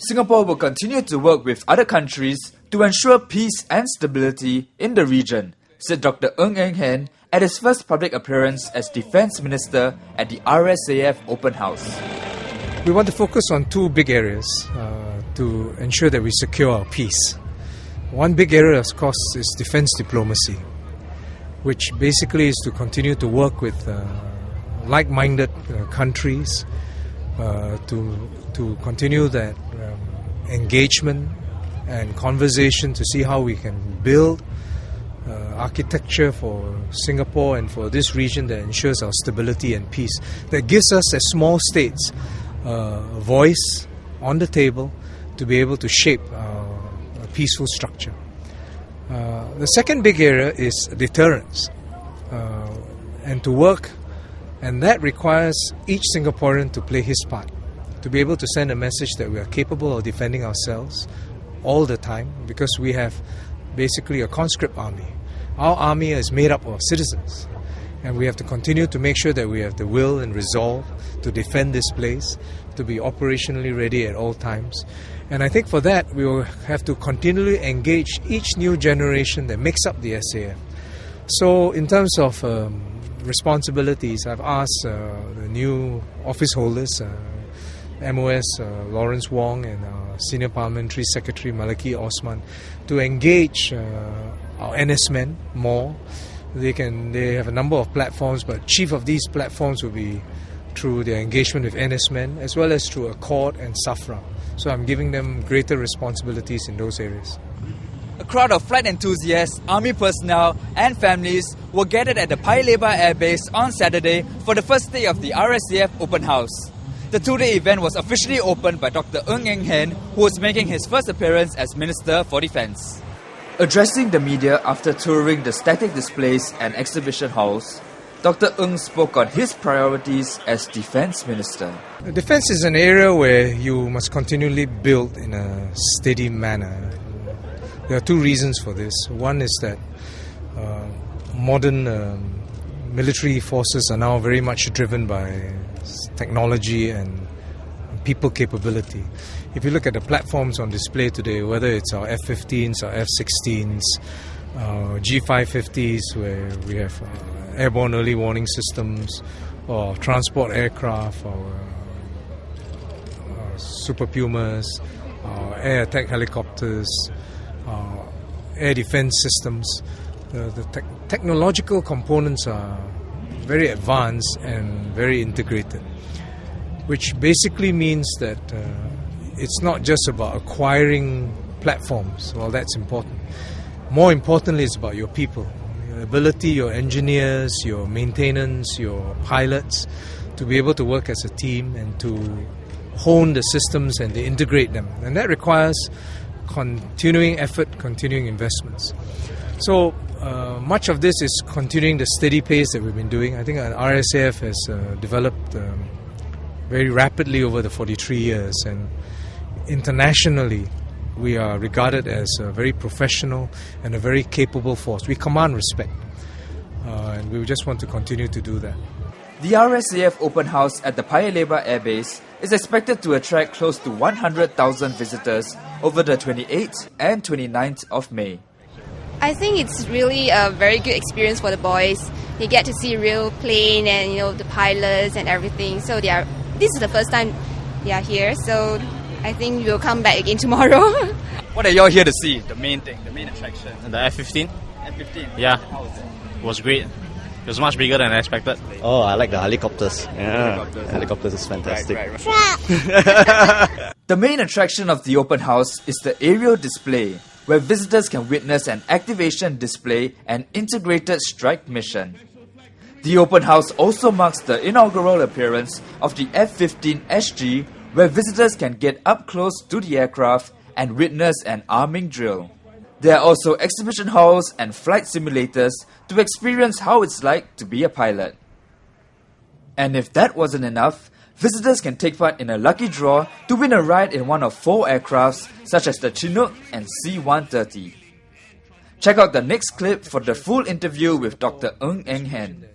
Singapore will continue to work with other countries to ensure peace and stability in the region, said Dr. Ng Eng Hen at his first public appearance as Defence Minister at the RSAF Open House. We want to focus on two big areas to ensure that we secure our peace. One big area, of course, is defence diplomacy, which basically is to continue to work with like-minded countries to continue that engagement and conversation to see how we can build architecture for Singapore and for this region that ensures our stability and peace, that gives us as small states a voice on the table to be able to shape a peaceful structure. The second big area is deterrence, and to work, and that requires each Singaporean to play his part, to be able to send a message that we are capable of defending ourselves all the time, because we have basically a conscript army. Our army is made up of citizens, and we have to continue to make sure that we have the will and resolve to defend this place, to be operationally ready at all times. And I think for that we will have to continually engage each new generation that makes up the SAF. So in terms of responsibilities, I've asked the new office holders, MOS Lawrence Wong and Senior Parliamentary Secretary Malaki Osman, to engage our NS men more. They have a number of platforms, but chief of these platforms will be through their engagement with NS men, as well as through Accord and SAFRA. So I'm giving them greater responsibilities in those areas. A crowd of flight enthusiasts, army personnel and families were gathered at the Paya Lebar Air Base on Saturday for the first day of the RSAF Open House. The two-day event was officially opened by Dr. Ng Eng Hen, who was making his first appearance as Minister for Defence. Addressing the media after touring the static displays and exhibition halls, Dr. Ng spoke on his priorities as Defence Minister. Defence is an area where you must continually build in a steady manner. There are two reasons for this. One is that modern military forces are now very much driven by technology and people capability. If you look at the platforms on display today, whether it's our F-15s, our F-16s, G550s, where we have airborne early warning systems, or transport aircraft, or Super Pumas, air attack helicopters, air defense systems. The technological components are very advanced and very integrated, which basically means that it's not just about acquiring platforms. Well, that's important. More importantly, it's about your people, your ability, your engineers, your maintenance, your pilots, to be able to work as a team and to hone the systems and to integrate them. And that requires continuing effort, continuing investments. So much of this is continuing the steady pace that we've been doing. I think RSAF has developed very rapidly over the 43 years, and internationally we are regarded as a very professional and a very capable force. We command respect, and we just want to continue to do that. The RSAF Open House at the Paya Lebar Air Base is expected to attract close to 100,000 visitors over the 28th and 29th of May. I think it's really a very good experience for the boys. They get to see real plane and the pilots and everything. So this is the first time they are here. So I think we'll come back again tomorrow. What are y'all here to see? The main thing, the main attraction. The F-15. F-15. Yeah. How was it? It was great. It was much bigger than I expected. Oh, I like the helicopters. Yeah, helicopters is fantastic. Right. The main attraction of the open house is the aerial display, where visitors can witness an activation display and integrated strike mission. The open house also marks the inaugural appearance of the F-15 SG, where visitors can get up close to the aircraft and witness an arming drill. There are also exhibition halls and flight simulators to experience how it's like to be a pilot. And if that wasn't enough, visitors can take part in a lucky draw to win a ride in one of 4 aircrafts such as the Chinook and C-130. Check out the next clip for the full interview with Dr. Ng Eng Hen.